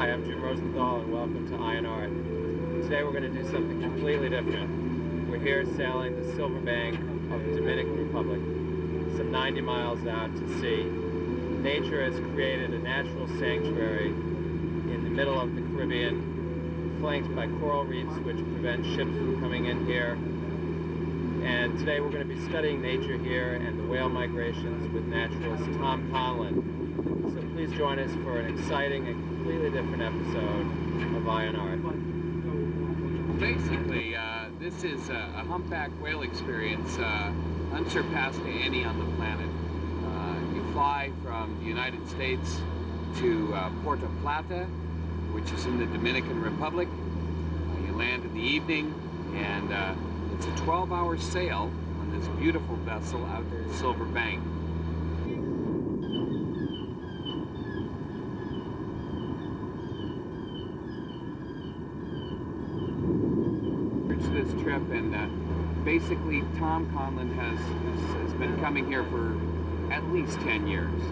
Hi, I'm Jim Rosenthal and welcome to Art. Today we're going to do something completely different. We're here sailing the Silver Bank of the Dominican Republic, some 90 miles out to sea. Nature has created a natural sanctuary in the middle of the Caribbean, flanked by coral reefs which prevent ships from coming in here. And today we're going to be studying nature here and the whale migrations with naturalist Tom Conlon. So please join us for an exciting and completely different episode of Art. Basically, this is a humpback whale experience unsurpassed to any on the planet. You fly from the United States to Puerto Plata, which is in the Dominican Republic. You land in the evening, and it's a 12-hour sail on this beautiful vessel out to the Silver Bank. This trip, and basically Tom Conlon has been coming here for at least 10 years,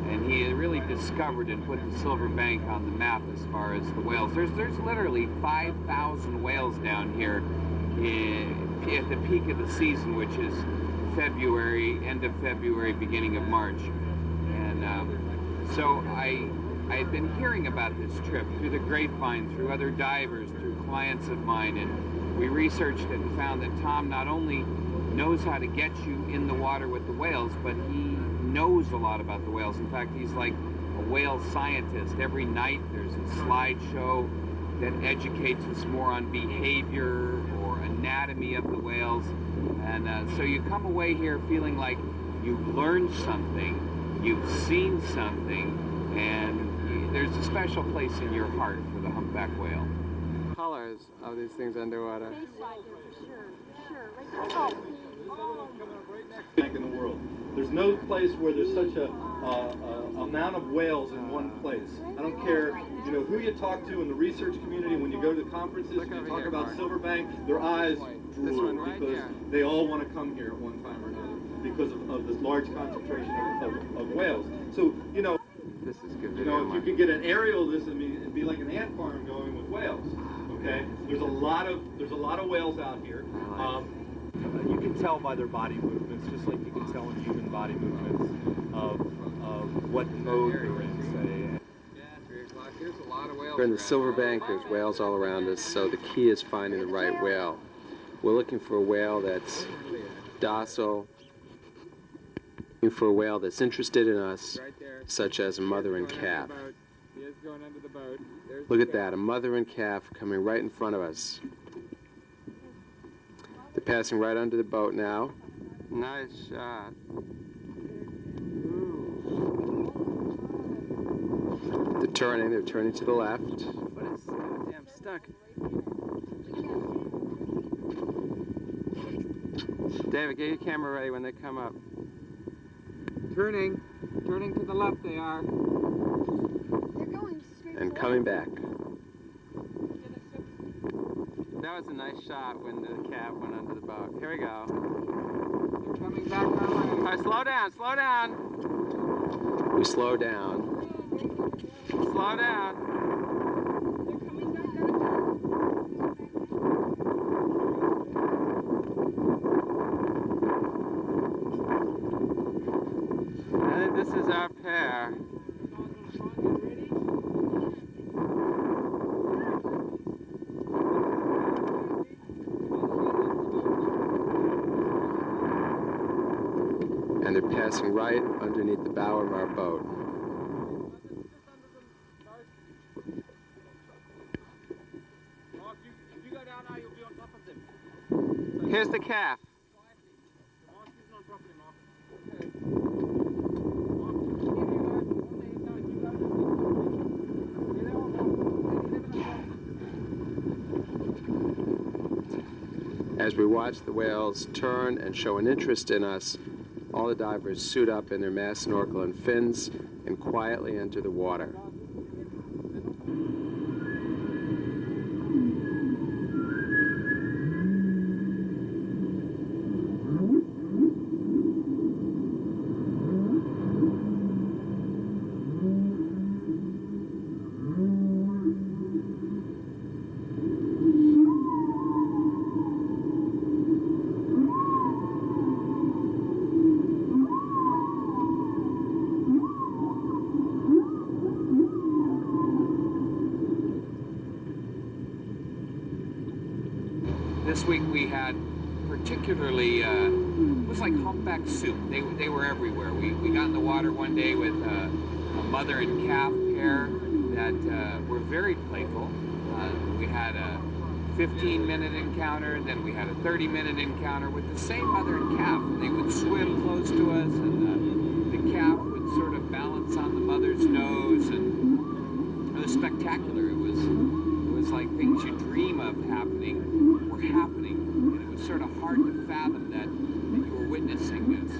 and he really discovered and put the Silver Bank on the map as far as the whales. There's literally 5,000 whales down here at the peak of the season, which is February, end of February, beginning of March. And so I had been hearing about this trip through the grapevine, through other divers, through clients of mine, and we researched it and found that Tom not only knows how to get you in the water with the whales, but he knows a lot about the whales. In fact, he's like a whale scientist. Every night there's a slideshow that educates us more on behavior or anatomy of the whales. And so you come away here feeling like you've learned something, you've seen something, and there's a special place in your heart for the humpback whale. Colors of these things underwater. Sure. Bank in the world. There's no place where there's such a amount of whales in one place. I don't care, who you talk to in the research community. When you go to conferences and you talk about Silver Bank, their eyes drool because they all want to come here at one time or another because of this large concentration of whales. So this is good. If you could get an aerial of this, it'd be like an ant farm going with whales. Okay, there's a lot of whales out here. You can tell by their body movements, just like you can tell in human body movements of what mode they're in, say. Yeah, 3 o'clock. There's a lot of whales. We're in the Silver Bank. There's whales all around us, so the key is finding the right whale. We're looking for a whale that's docile, looking for a whale that's interested in us, such as a mother and calf. Look at that, a mother and calf coming right in front of us. They're passing right under the boat now. Nice shot. They're turning to the left. What is goddamn stuck? David, get your camera ready when they come up. Turning to the left they are. And coming back. That was a nice shot when the calf went under the boat. Here we go. They're coming back our way. All right, slow down. We slow down. Slow down. I think this is our pair. And they're passing right underneath the bow of our boat. Here's the calf. As we watch the whales turn and show an interest in us, all the divers suit up in their mask, snorkel, and fins and quietly enter the water. This week we had particularly, it was like humpback soup. They were everywhere. We got in the water one day with a mother and calf pair that were very playful. We had a 15-minute encounter, then we had a 30-minute encounter with the same mother and calf. They would swim close to us, and the calf would sort of balance on the mother's nose, and it was spectacular. It was like things you dream of happening were happening, and it was sort of hard to fathom that you were witnessing this.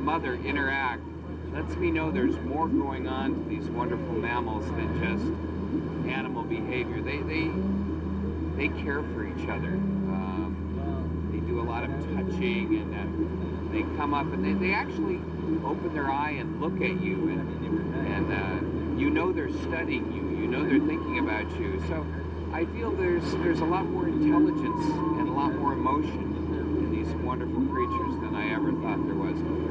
Mother interact lets me know there's more going on to these wonderful mammals than just animal behavior. They care for each other. They do a lot of touching, and they come up and they actually open their eye and look at you, and you know they're studying you. You know they're thinking about you. So I feel there's a lot more intelligence and a lot more emotion in these wonderful creatures than I ever thought there was before.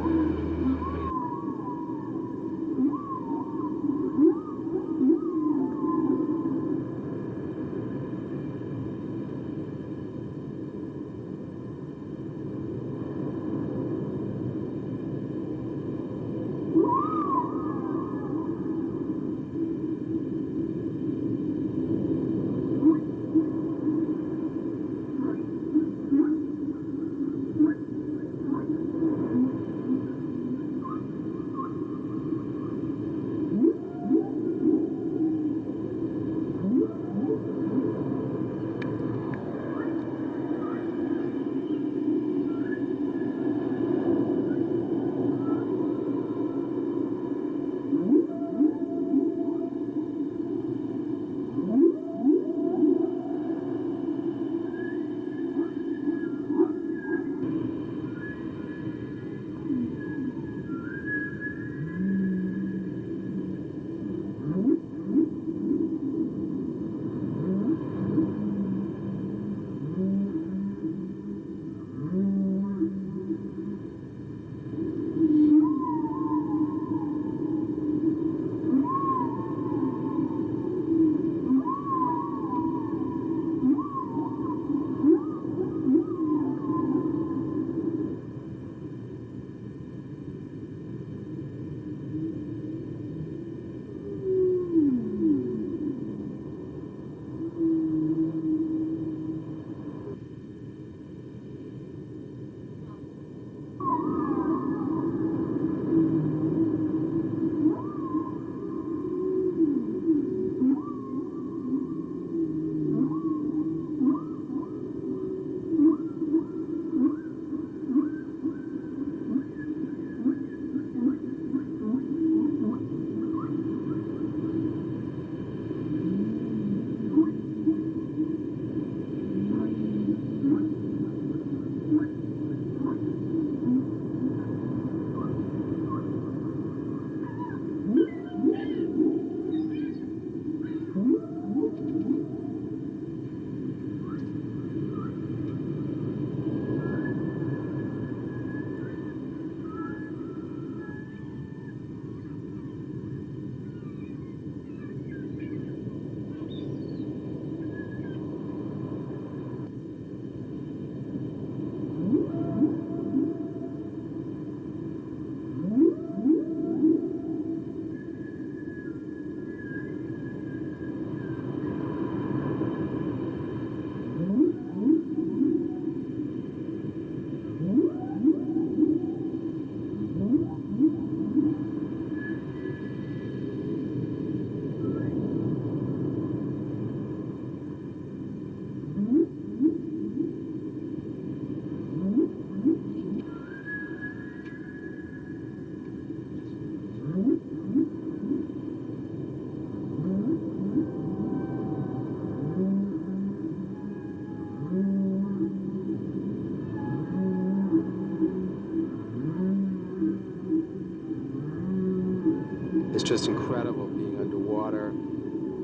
just incredible being underwater,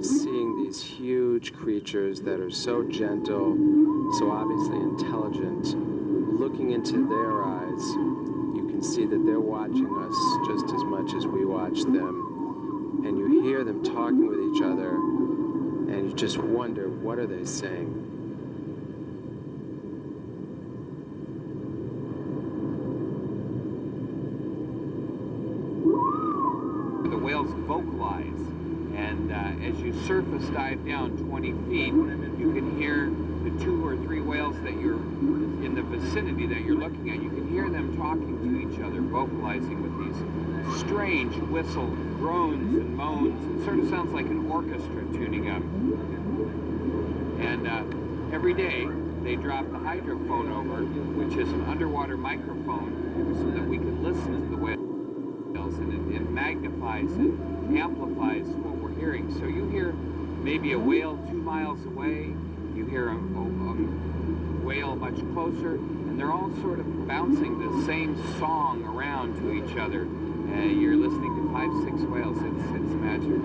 seeing these huge creatures that are so gentle, so obviously intelligent. Looking into their eyes, you can see that they're watching us just as much as we watch them. And you hear them talking with each other, and you just wonder, what are they saying? The whales vocalize, and as you surface dive down 20 feet, you can hear the 2 or 3 whales that you're in the vicinity that you're looking at. You can hear them talking to each other, vocalizing with these strange whistle groans and moans. It sort of sounds like an orchestra tuning up. And every day they drop the hydrophone over, which is an underwater microphone, so that we can listen to the whales, and it magnifies and amplifies what we're hearing. So you hear maybe a whale 2 miles away, you hear a whale much closer, and they're all sort of bouncing the same song around to each other. You're listening to 5, 6 whales. It's magical.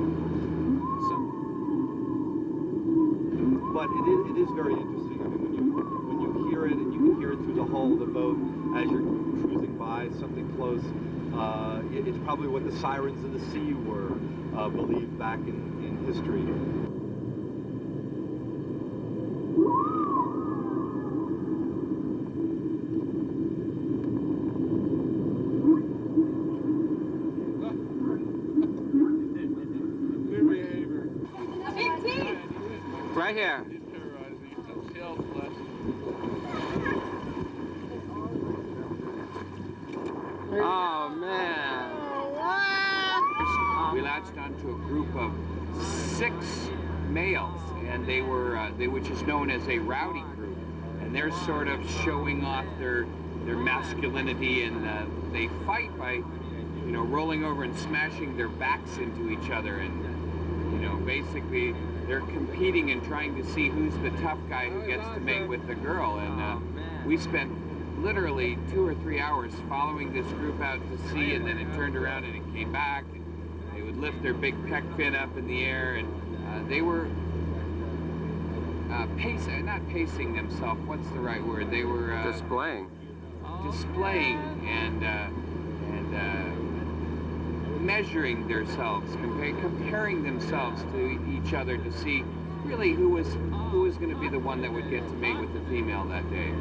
But it is very interesting. I mean, when you hear it, and you can hear it through the hull of the boat as you're cruising by something close, it's probably what the sirens of the sea were believed back in history. Right here. Oh, man. We latched onto a group of 6 males, and they were which is known as a rowdy group, and they're sort of showing off their masculinity, and they fight by, rolling over and smashing their backs into each other, and basically they're competing and trying to see who's the tough guy who gets to mate with the girl. And we spent literally 2 or 3 hours following this group out to sea, and then it turned around and it came back, and they would lift their big pec fin up in the air, and they were not pacing themselves, what's the right word? They were Displaying and measuring themselves, comparing themselves to each other to see really who was going to be the one that would get to mate with the female that day.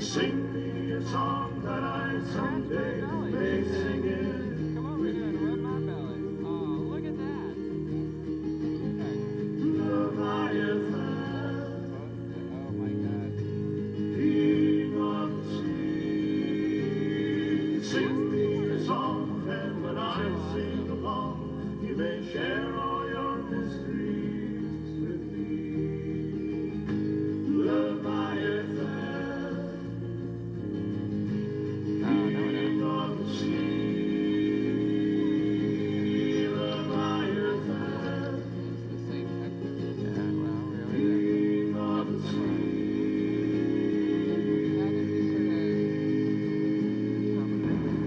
Sing me a song that I someday may sing it. Come over here and rub my belly. Oh, look at that. Leviathan, Oh my God. king of the sea. Sing me a song, and when I sing along, you may share all your mysteries with me. Leviathan.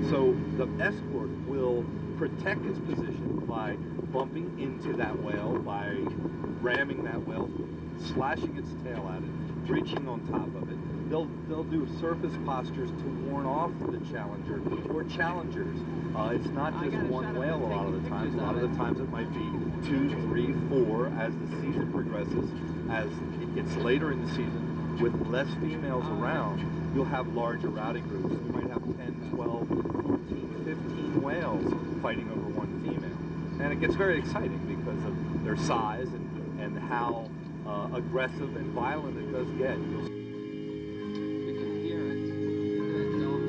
So the escort will protect its position by bumping into that whale, by ramming that whale, slashing its tail at it, breaching on top of it, they'll do surface postures to warn off the challenger or challengers. It's not just one whale a lot of the times. A lot of the times it might be 2, 3, 4 as the season progresses. As it gets later in the season, with less females around, you'll have larger routing groups. You might have 10, 12, 14, 15 whales fighting over one female. And it gets very exciting because of their size and how aggressive and violent it does get. You can hear it. Isn't that dull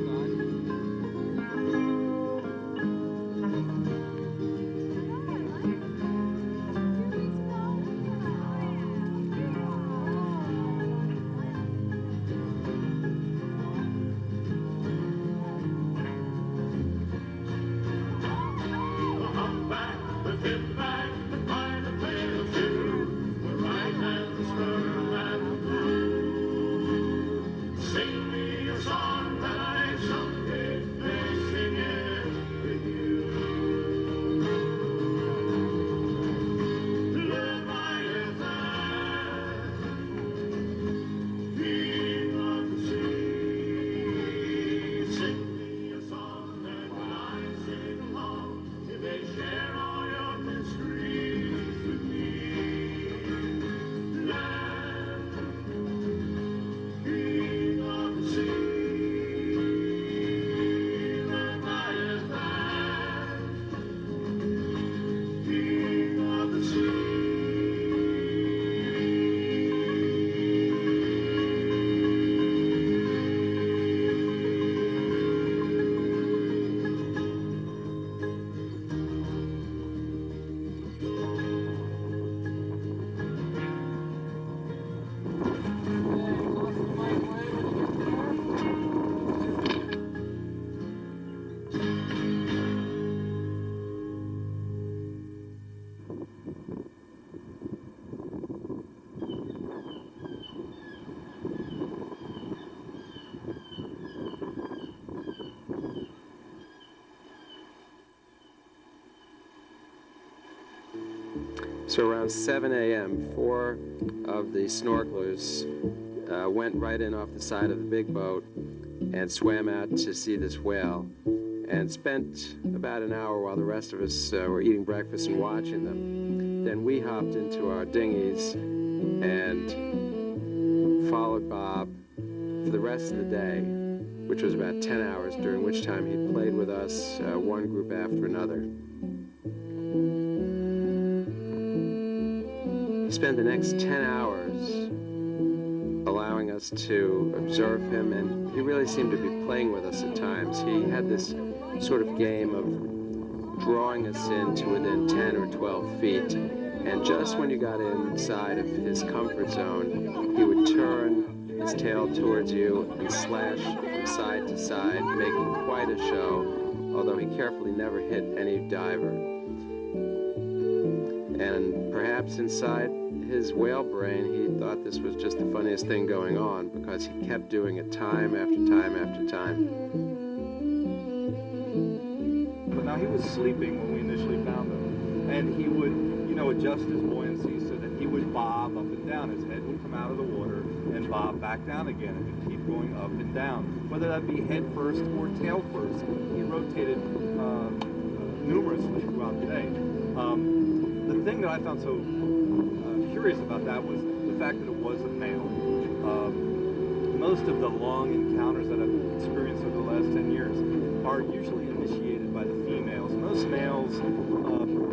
The humpback, the finback, the pilot tail too, the right and the stern and the blue. Sing me a song that I someday may sing it with you. Leviathan, king of the sea, sing me a song that when I sing along, you may share all your mysteries with me. Land, king of the sea, Leviathan, king of the sea. So around 7 a.m., 4 of the snorkelers went right in off the side of the big boat and swam out to see this whale and spent about an hour while the rest of us were eating breakfast and watching them. Then we hopped into our dinghies and followed Bob for the rest of the day, which was about 10 hours, during which time he played with us, one group after another. He spent the next 10 hours allowing us to observe him, and he really seemed to be playing with us at times. He had this sort of game of drawing us in to within 10 or 12 feet, and just when you got inside of his comfort zone, he would turn his tail towards you and slash from side to side, making quite a show, although he carefully never hit any diver. And perhaps inside his whale brain, he thought this was just the funniest thing going on, because he kept doing it time after time after time. But now he was sleeping when we initially found him, and he would, adjust his buoyancy so that he would bob up and down. His head would come out of the water and bob back down again, and he'd keep going up and down, whether that be head first or tail first. He rotated numerously throughout the day. The thing that I found so curious about that was the fact that it was a male. Most of the long encounters that I've experienced over the last 10 years are usually initiated by the females. Most males,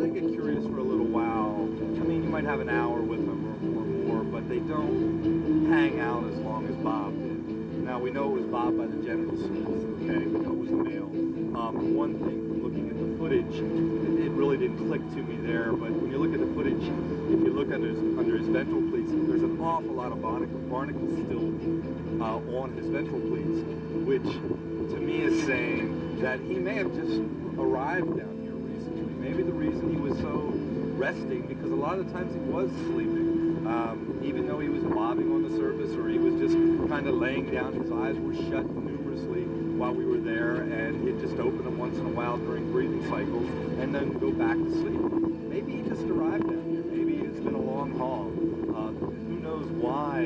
they get curious for a little while. I mean, you might have an hour with them or more, but they don't hang out as long as Bob did. Now, we know it was Bob by the genital suits, okay? We know it was a male. One thing from looking at the footage, it really didn't click to me there, but when you look at the footage, if you look under his ventral pleats, there's an awful lot of barnacles still on his ventral pleats, which to me is saying that he may have just arrived down here recently. Maybe the reason he was so resting, because a lot of the times he was sleeping, even though he was bobbing on the surface, or he was just kind of laying down. His eyes were shut numerously while we were there, and he'd just open them once in a while during breathing cycles and then go back to sleep. Maybe he just arrived down here. Maybe it's been a long haul. Who knows why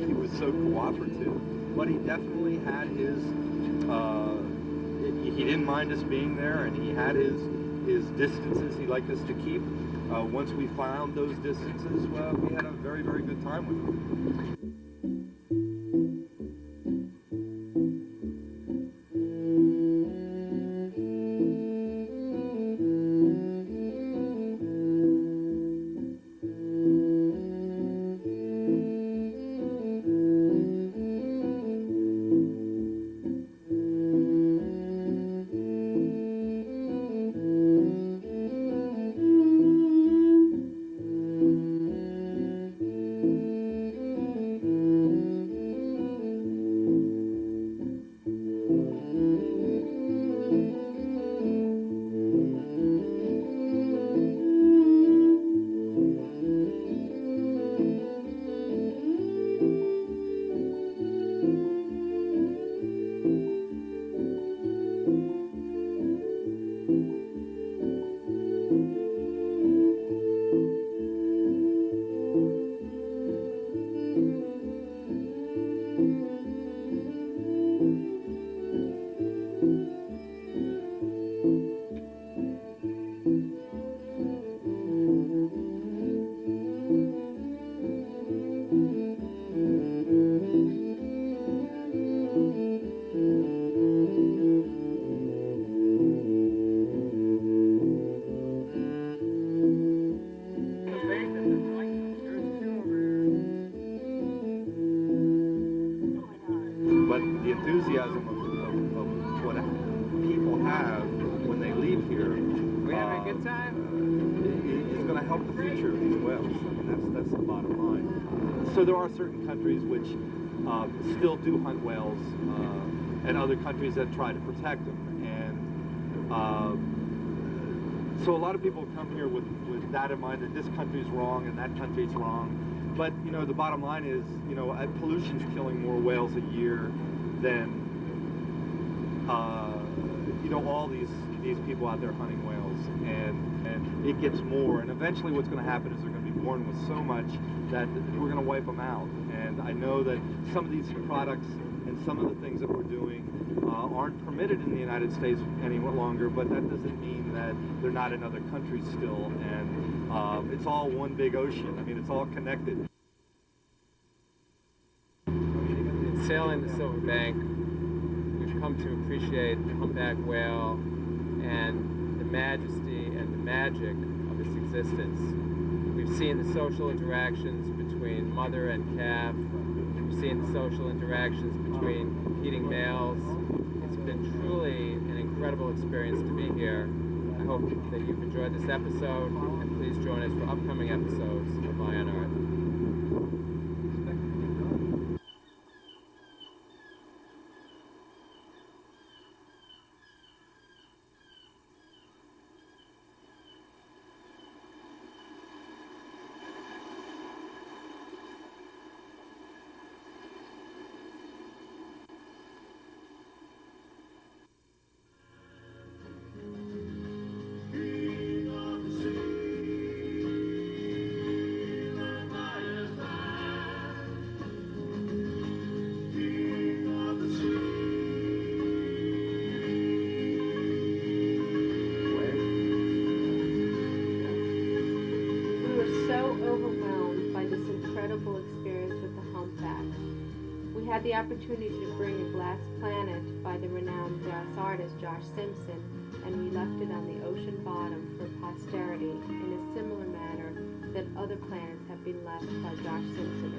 he was so cooperative. but he definitely had his, he didn't mind us being there, and he had his distances he liked us to keep. Once we found those distances, well, we had a very, very good time with him. But the enthusiasm of what people have when they leave here, We having a good time? is going to help the future of these whales. I mean, that's the bottom line. So there are certain countries which still do hunt whales, and other countries that try to protect them. And so a lot of people come here with that in mind, that this country's wrong and that country's wrong. But, you know, the bottom line is, you know, pollution's killing more whales a year than, you know, all these people out there hunting whales. And it gets more. And eventually what's going to happen is they're going to be born with so much that we're going to wipe them out. And I know that some of these products and some of the things that we're doing aren't permitted in the United States any longer, but that doesn't mean that they're not in other countries still. And it's all one big ocean. I mean, it's all connected. In sailing the Silver Bank, we've come to appreciate the humpback whale and the majesty and the magic of its existence. We've seen the social interactions between mother and calf. We've seen the social interactions between competing males. It's been truly an incredible experience to be here. I hope that you've enjoyed this episode, and please join us for upcoming episodes of Ion Art. Had the opportunity to bring a glass planet by the renowned glass artist Josh Simpson, and we left it on the ocean bottom for posterity in a similar manner that other planets have been left by Josh Simpson